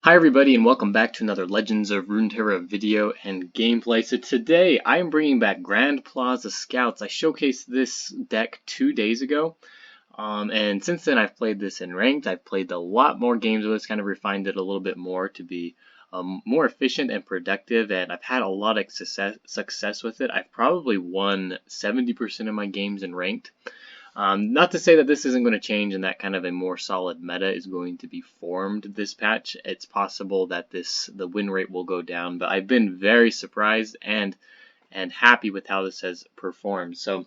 Hi everybody and welcome back to another Legends of Runeterra video and gameplay. So today I am bringing back Grand Plaza Scouts. I showcased this deck 2 days ago, and since then I've played this in ranked. I've played a lot more games with this, kind of refined it a little bit more to be more efficient and productive, and I've had a lot of success with it. I've probably won 70% of my games in ranked. Not to say that this isn't going to change and that kind of a more solid meta is going to be formed this patch. It's possible that the win rate will go down, but I've been very surprised and happy with how this has performed. So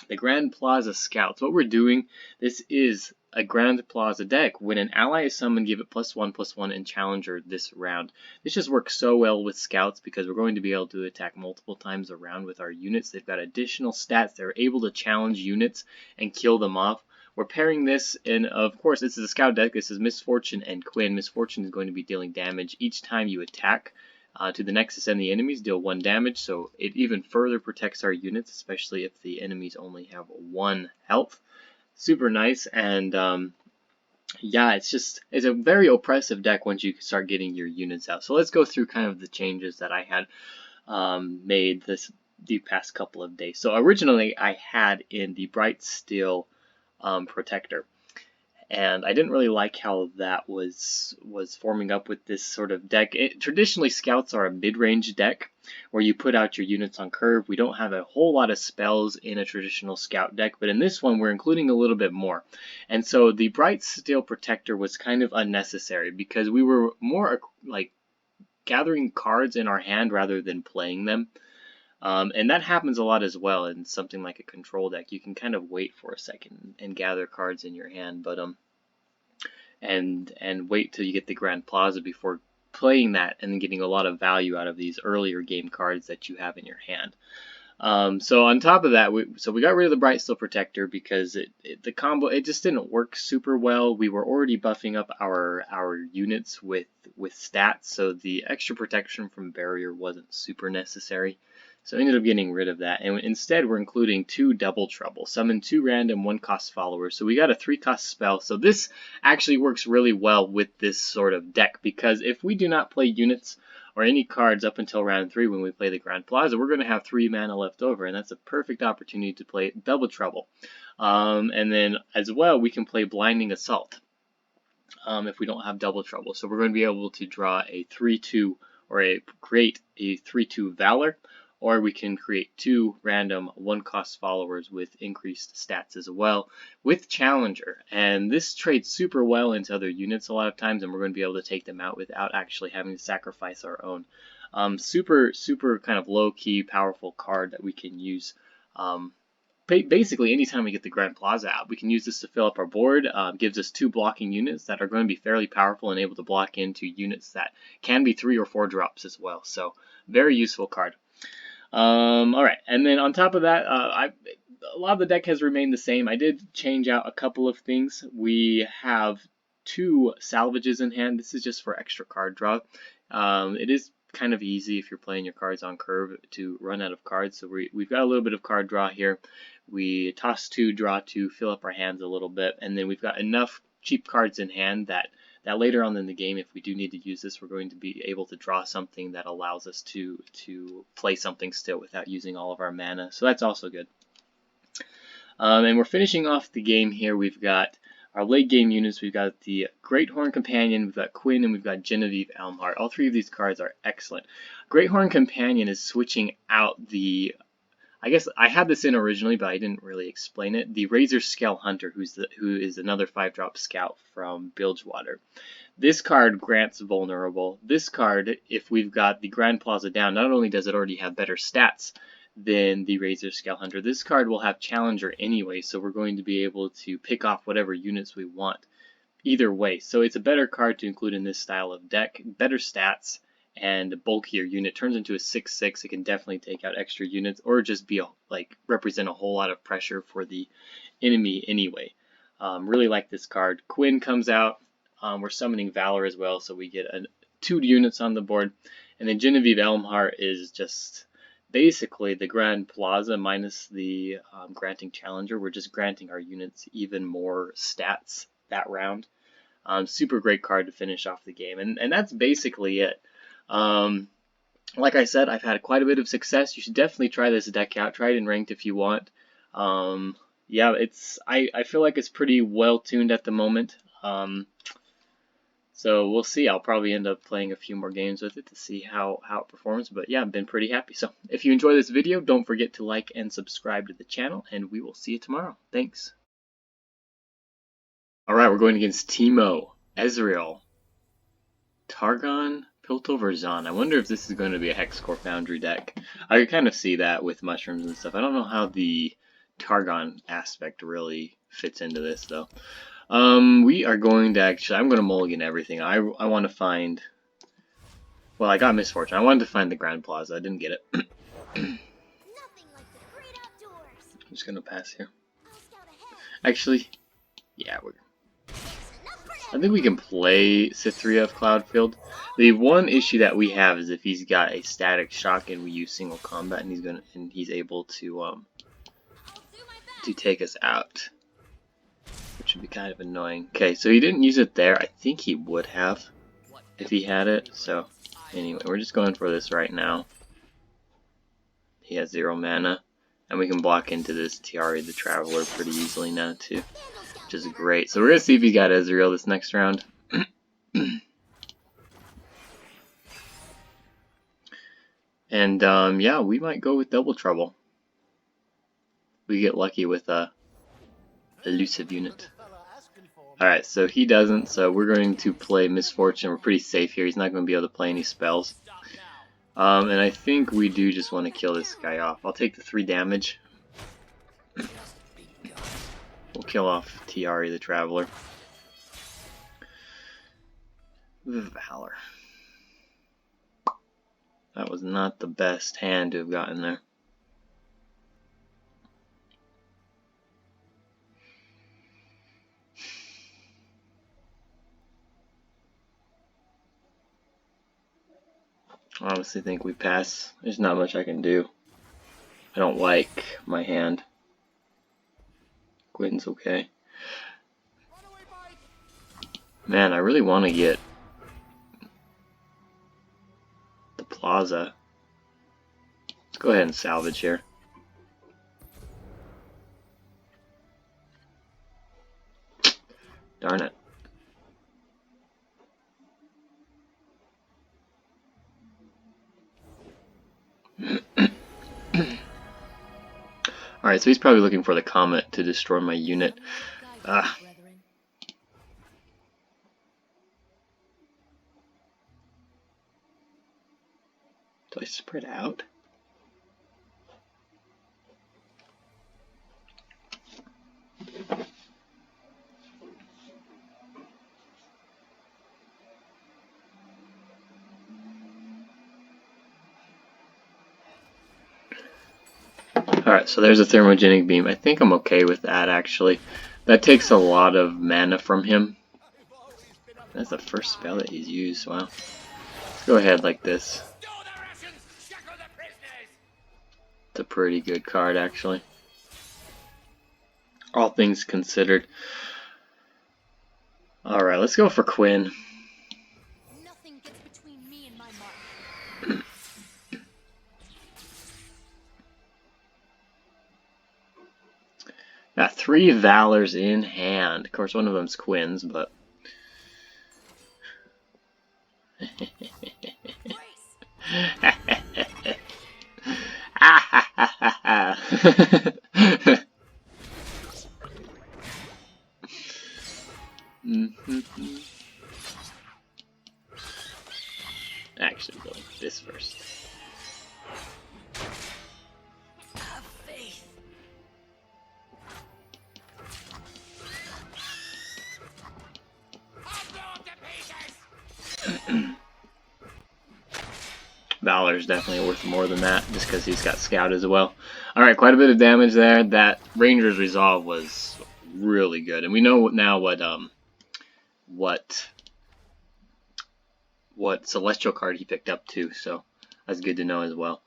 the Grand Plaza Scouts, what we're doing, this is a Grand Plaza deck. When an ally is summoned, give it +1/+1 and Challenger this round. This just works so well with Scouts because we're going to be able to attack multiple times around with our units. They've got additional stats. They're able to challenge units and kill them off. We're pairing this, and of course, this is a Scout deck. This is Misfortune and Quinn. Misfortune is going to be dealing damage each time you attack. To the Nexus and the enemies, deal 1 damage, so it even further protects our units, especially if the enemies only have 1 health. Super nice, and yeah, it's a very oppressive deck once you start getting your units out. So let's go through kind of the changes that I had made the past couple of days. So originally I had in the Bright Steel Protector. And I didn't really like how that was forming up with this sort of deck. Traditionally, Scouts are a mid-range deck where you put out your units on curve. We don't have a whole lot of spells in a traditional Scout deck, but in this one, we're including a little bit more. And so the Bright Steel Protector was kind of unnecessary because we were more like gathering cards in our hand rather than playing them. And that happens a lot as well in something like a control deck. You can kind of wait for a second and gather cards in your hand, but and wait till you get the Grand Plaza before playing that and then getting a lot of value out of these earlier game cards that you have in your hand. So on top of that, we got rid of the Bright Steel Protector because the combo just didn't work super well. We were already buffing up our units with stats, so the extra protection from barrier wasn't super necessary. So I ended up getting rid of that, and instead we're including 2 Double Trouble. Summon 2 random 1-cost followers. So we got a 3-cost spell. So this actually works really well with this sort of deck because if we do not play units or any cards up until round 3 when we play the Grand Plaza, we're going to have 3 mana left over, and that's a perfect opportunity to play Double Trouble. And then as well, we can play Blinding Assault if we don't have Double Trouble. So we're going to be able to draw a 3/2 or create a 3/2 Valor, or we can create 2 random 1-cost followers with increased stats as well with Challenger. And this trades super well into other units a lot of times, and we're going to be able to take them out without actually having to sacrifice our own. Super kind of low-key, powerful card that we can use basically anytime we get the Grand Plaza out. We can use this to fill up our board. Gives us 2 blocking units that are going to be fairly powerful and able to block into units that can be 3 or 4 drops as well. So very useful card. All right, and then on top of that, a lot of the deck has remained the same. I did change out a couple of things. We have 2 salvages in hand. This is just for extra card draw. It is kind of easy if you're playing your cards on curve to run out of cards. So we've got a little bit of card draw here. We toss 2, draw 2, fill up our hands a little bit, and then we've got enough cheap cards in hand that later on in the game, if we do need to use this, we're going to be able to draw something that allows us to play something still without using all of our mana. So that's also good. And we're finishing off the game here. We've got our late game units. We've got the Great Horn Companion, we've got Quinn, and we've got Genevieve Elmhart. All 3 of these cards are excellent. Great Horn Companion is switching out the, I guess I had this in originally, but I didn't really explain it. The Razor Scale Hunter, who is another 5-drop scout from Bilgewater. This card grants vulnerable. This card, if we've got the Grand Plaza down, not only does it already have better stats than the Razor Scale Hunter, this card will have Challenger anyway, so we're going to be able to pick off whatever units we want either way. So it's a better card to include in this style of deck. Better stats and a bulkier unit. Turns into a 6/6. It can definitely take out extra units or just be represent a whole lot of pressure for the enemy anyway. Really like this card. Quinn comes out. We're summoning Valor as well, so we get 2 units on the board. And then Genevieve Elmhart is just basically the Grand Plaza minus the granting Challenger. We're just granting our units even more stats that round. Super great card to finish off the game, and that's basically it. Like I said, I've had quite a bit of success. You should definitely try this deck out. Try it in ranked if you want. Yeah, I feel like it's pretty well tuned at the moment. So we'll see. I'll probably end up playing a few more games with it to see how it performs. But yeah, I've been pretty happy. So if you enjoy this video, don't forget to like and subscribe to the channel, and we will see you tomorrow. Thanks. Alright, we're going against Teemo, Ezreal, Targon, Piltover, I wonder if this is going to be a Hexcore Foundry deck. I can kind of see that with mushrooms and stuff. I don't know how the Targon aspect really fits into this, though. We are going to actually... I'm going to mulligan everything. I want to find... Well, I got Misfortune. I wanted to find the Grand Plaza. I didn't get it. I'm just going to pass here. Actually, yeah, I think we can play Cithria of Cloudfield. The one issue that we have is if he's got a static shock and we use single combat, and he's able to take us out, which would be kind of annoying. Okay, so he didn't use it there. I think he would have if he had it. So anyway, we're just going for this right now. He has 0 mana, and we can block into this Tiari the Traveler pretty easily now too, which is great. So we're gonna see if he got Ezreal this next round. And yeah, we might go with Double Trouble. We get lucky with a elusive unit. Alright, so he doesn't, so we're going to play Misfortune. We're pretty safe here. He's not going to be able to play any spells. And I think we do just want to kill this guy off. I'll take the 3 damage. We'll kill off Tiari the Traveler. Valor. That was not the best hand to have gotten there. I honestly think we pass. There's not much I can do. I don't like my hand. Gwyn's okay. Man, I really want to get the Plaza. Let's go ahead and salvage here. Darn it. Alright, so he's probably looking for the comet to destroy my unit. Ah. Do I spread out? Alright, so there's a thermogenic beam. I think I'm okay with that, actually. That takes a lot of mana from him. That's the first spell that he's used. Wow. Let's go ahead like this. It's a pretty good card, actually. All things considered. Alright, let's go for Quinn. Nothing gets between me and my mark. Got 3 Valors in hand. Of course, one of them's Quinn's, but... Actually, go with this first. Valor's definitely worth more than that, just because he's got Scout as well. Alright, quite a bit of damage there. That Ranger's Resolve was really good. And we know now what Celestial card he picked up too, so that's good to know as well.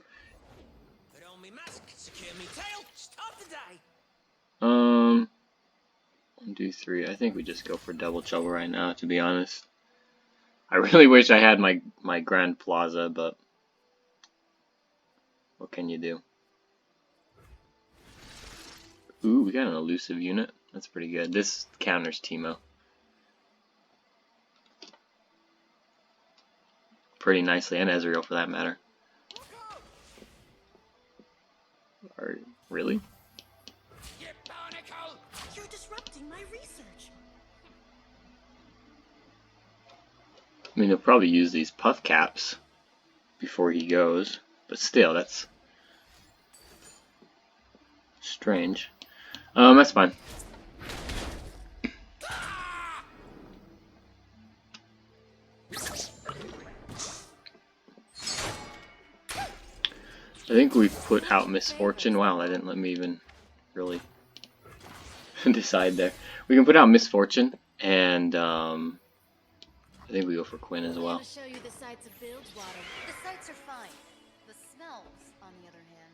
Do 3. I think we just go for double trouble right now, to be honest. I really wish I had my Grand Plaza, but what can you do? Ooh, we got an elusive unit. That's pretty good. This counters Teemo pretty nicely, and Ezreal for that matter. Really? You're disrupting my research. I mean, he'll probably use these puff caps before he goes, but still, that's strange. That's fine. I think we put out Misfortune. Wow, that didn't let me even really decide there. We can put out Misfortune, and I think we go for Quinn as well. Show you the sights of Bilgewater. The sights are fine. The smells, on the other hand.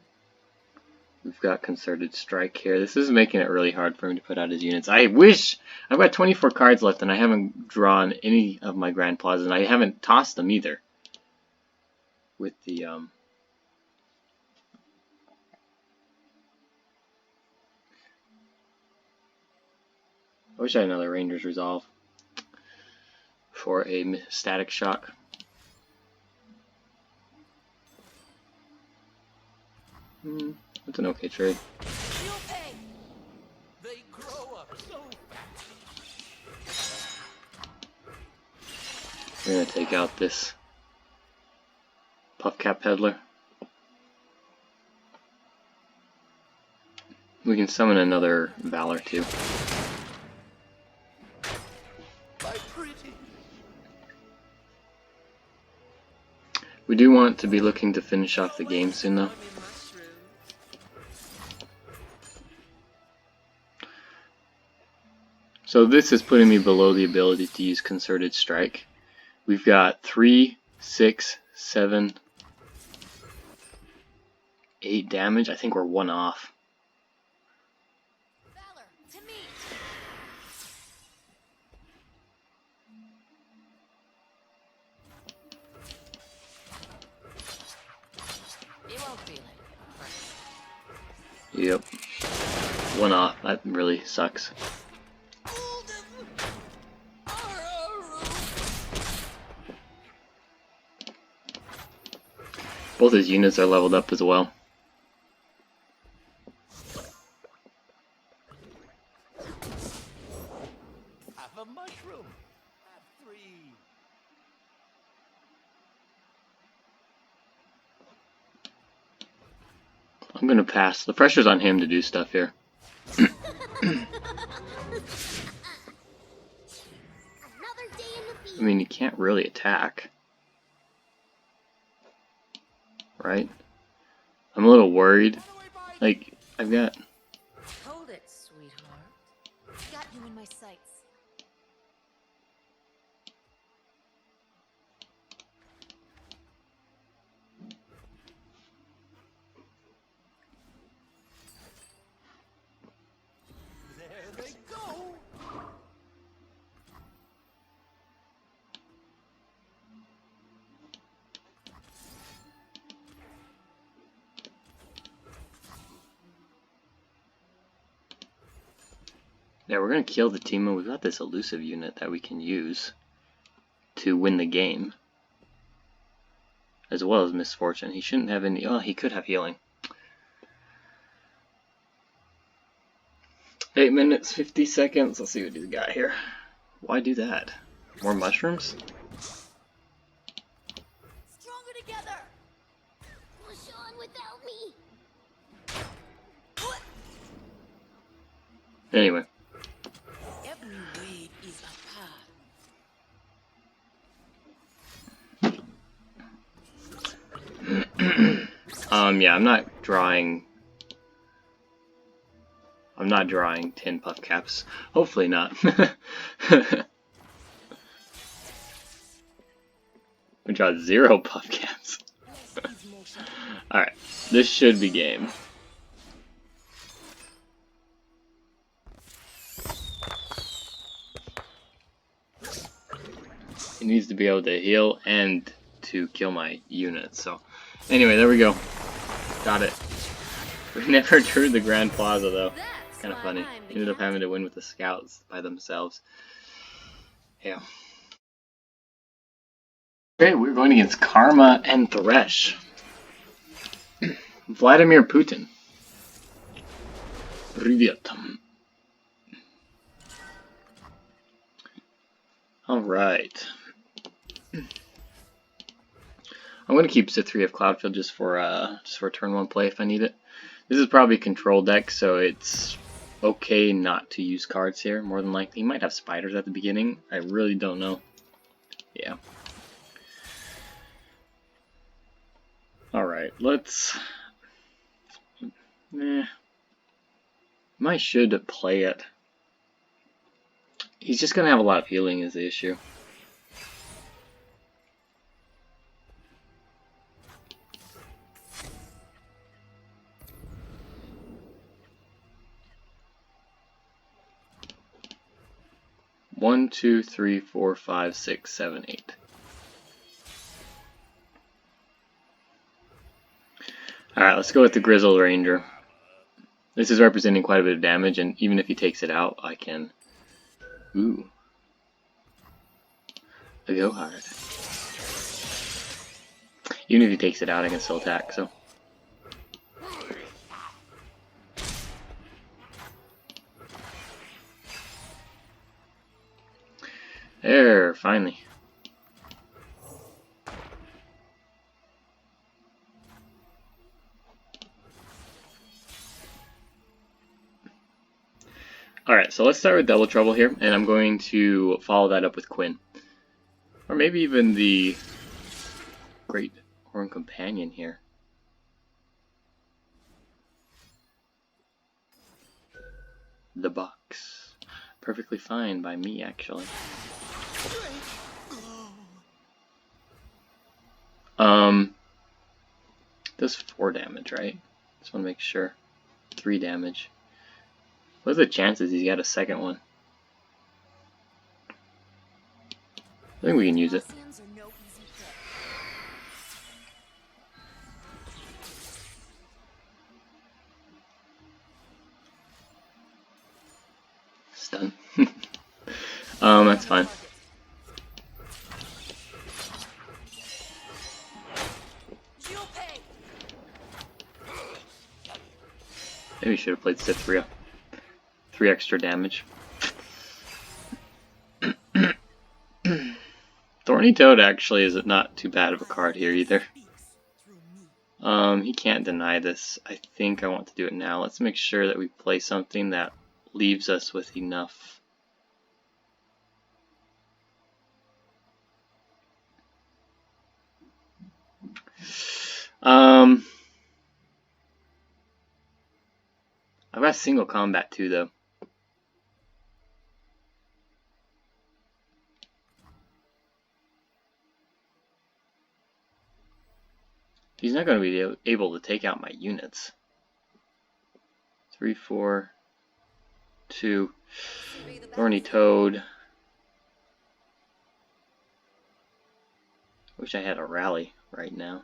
We've got Concerted Strike here. This is making it really hard for him to put out his units. I wish I've got 24 cards left, and I haven't drawn any of my Grand Plazas, and I haven't tossed them either. With the I wish I had another Ranger's Resolve for a Static Shock. That's an okay trade. They grow up so fast. We're gonna take out this Puffcap Peddler. We can summon another Valor too. We do want to be looking to finish off the game soon though. So this is putting me below the ability to use Concerted Strike. We've got 3, 6, 7, 8 damage. I think we're 1 off. Valor, to me. You won't feel it. Yep. 1 off. That really sucks. Both his units are leveled up as well. Have a mushroom. Have 3. I'm gonna pass. The pressure's on him to do stuff here. Another day in the field. I mean, you can't really attack. Right? I'm a little worried. Like, I've got... Hold it, sweetheart. Got you in my sights. There they go. Yeah, we're gonna kill the Teemo. We've got this elusive unit that we can use to win the game. As well as Misfortune. He shouldn't have any... Oh, he could have healing. 8 minutes, 50 seconds. Let's see what he's got here. Why do that? More mushrooms? Stronger together. Push on without me. Anyway. Every wave is a path. Yeah, I'm not drawing 10 puff caps. Hopefully not. We draw 0 puff caps. Alright, this should be game. It needs to be able to heal and to kill my units. So anyway, there we go. Got it. We never drew the Grand Plaza though. Kind of funny. Ended up having to win with the scouts by themselves. Yeah. Okay, we're going against Karma and Thresh. Vladimir Putin. Привет. Alright. I'm going to keep Cithria of Cloudfield just for turn 1 play if I need it. This is probably a control deck, so it's okay not to use cards here, more than likely. He might have spiders at the beginning. I really don't know. Yeah. Alright, let's... I should play it. He's just going to have a lot of healing is the issue. One, two, three, four, five, six, seven, 8. Alright, let's go with the Grizzled Ranger. This is representing quite a bit of damage, and even if he takes it out, I can... Ooh. I go hard. Even if he takes it out, I can still attack, so... There, finally. Alright, so let's start with Double Trouble here, and I'm going to follow that up with Quinn. Or maybe even the Great Horn Companion here. The box. Perfectly fine by me, actually. Does 4 damage, right? Just want to make sure. 3 damage. What are the chances he's got a second one? I think we can use it. Stun. That's fine. Maybe we should have played Cithria. 3 extra damage. Thorny Toad actually is not too bad of a card here either. He can't deny this. I think I want to do it now. Let's make sure that we play something that leaves us with enough. I've got single combat too, though. He's not going to be able to take out my units. 3, 4, 2. Thorny Toad. Wish I had a rally right now.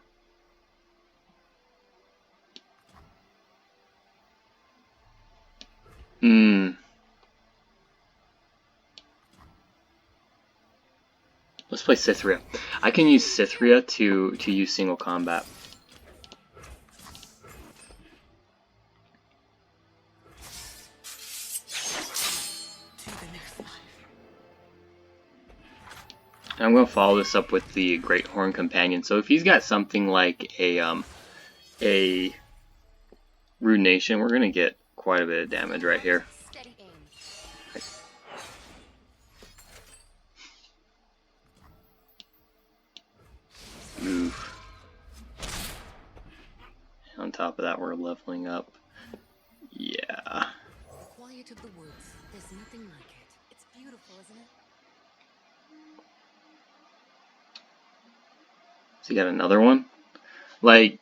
Let's play Cithria. I can use Cithria to use single combat. And I'm going to follow this up with the Great Horn Companion. So if he's got something like a Ruination, we're going to get quite a bit of damage right here. Oof. On top of that, we're leveling up. Yeah. Quiet of the woods. There's nothing like it. It's beautiful, isn't it? So you got another one? Like,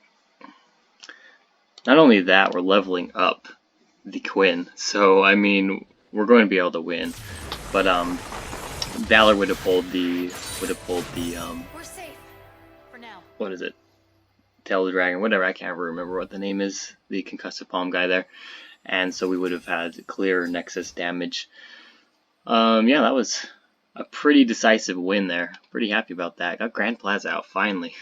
not only that, we're leveling up the Quinn. So, I mean, we're going to be able to win. But, Valor would have pulled the would have pulled the We're safe for now. what is it? Tail of the Dragon, whatever. I can't remember what the name is. The concussive palm guy there, and so we would have had clear Nexus damage. Yeah, that was a pretty decisive win there. Pretty happy about that. Got Grand Plaza out finally.